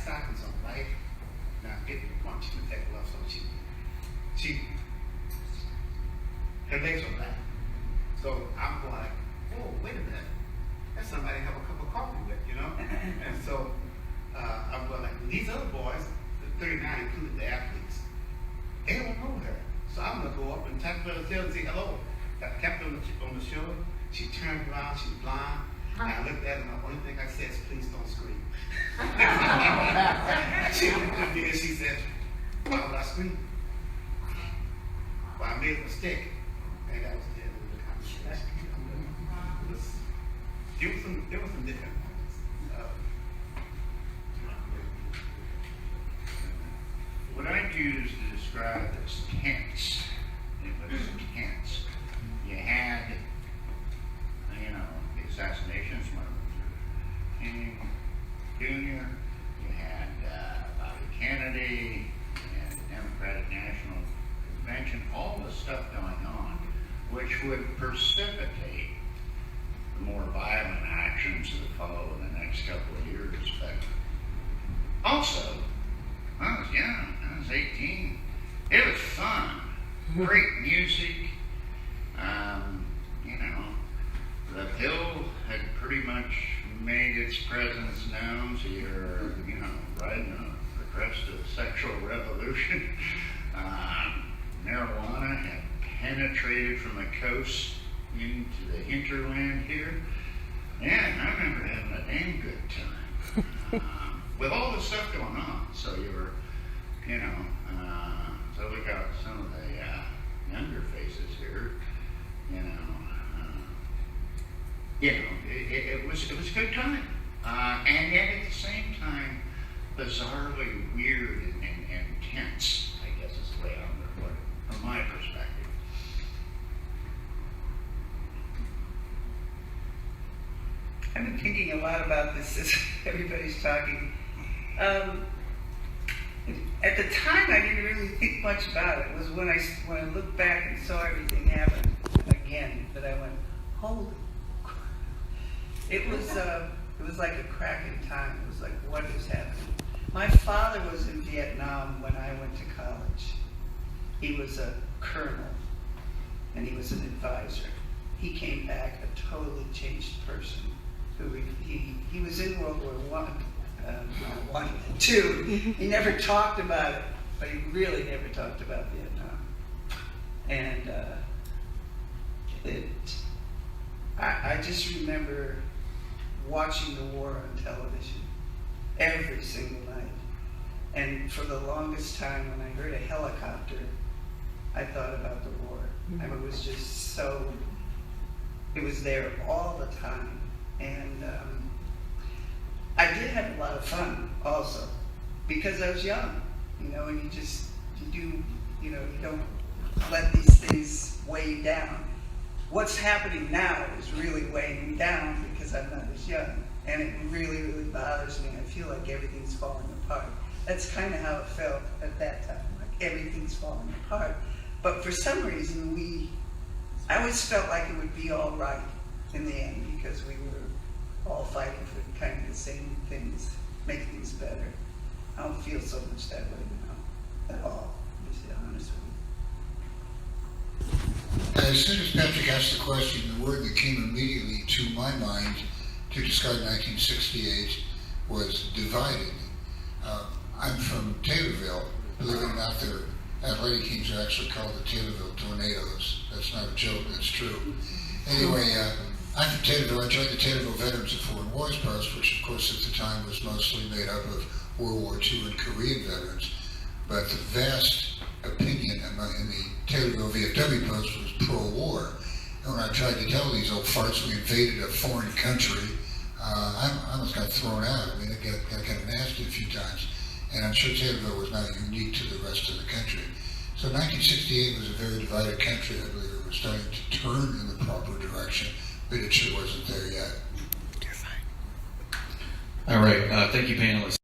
stockings on, right? Now getting one, she would take her off, so her legs were black. So I'm going like, oh, wait a minute. That's somebody I have a cup of coffee with, you know? And so I'm going like, these other boys, the 39 included the athletes, they don't know her. So I'm going to go up and tap her tail and say hello. I tapped her on the shoulder. She turned around, she's blind. And I looked at her, and the only thing I said is, please don't scream. She looked at me and she said, why would I scream? Well, I made a mistake. And that was the end of the conversation. There was some different moments. What I'd use to describe as tense, it was tense. You had, the assassinations, Martin Luther King Jr., you had Bobby Kennedy, you had the Democratic National Convention, all the stuff going on, which would precipitate the more violent actions that follow in the next couple of years. But also, I was young, I was 18. It was fun, great music. The pill had pretty much made its presence known, so you're, riding on the crest of the sexual revolution. Marijuana had penetrated from the coast into the hinterland here. Yeah, I remember having a damn good time. With all this stuff going on. So you were, so we got some of the younger faces here, it was a good time. And yet at the same time, bizarrely weird and tense, I guess is the way I'm going to put it, from my perspective. I've been thinking a lot about this as everybody's talking. At the time, I didn't really think much about it. It was when I looked back and saw everything happen again that I went, holy crap. It was like a crack in time. It was like, what is happening? My father was in Vietnam when I went to college. He was a colonel, and he was an advisor. He came back a totally changed person. He was in World War I, II. He never talked about it, but he really never talked about Vietnam. And I just remember watching the war on television every single night. And for the longest time, when I heard a helicopter, I thought about the war. I mean, it was just so, it was there all the time. And I did have a lot of fun also, because I was young, and you don't let these things weigh you down. What's happening now is really weighing me down because I'm not as young, and it really, really bothers me. I feel like everything's falling apart. That's kind of how it felt at that time, like everything's falling apart. But for some reason, I always felt like it would be all right in the end, because we were all fighting for kind of the same things, make things better. I don't feel so much that way now, at all, to be honest with you. As soon as Patrick asked the question, the word that came immediately to my mind to describe 1968 was divided. I'm from Taylorville. Believe it or not, their athletic teams are actually called the Taylorville Tornadoes. That's not a joke, that's true. Anyway, I'm from Taylorville. I joined the Taylorville Veterans of Foreign Wars Post, which of course at the time was mostly made up of World War II and Korean veterans. But the vast opinion in the Taylorville VFW Post was pro-war. And when I tried to tell these old farts we invaded a foreign country, I almost got thrown out. I mean, it got kind of nasty a few times. And I'm sure Taylorville was not unique to the rest of the country. So 1968 was a very divided country. I believe it was starting to turn in the proper direction, but it sure wasn't there yet. All right, thank you, panelists.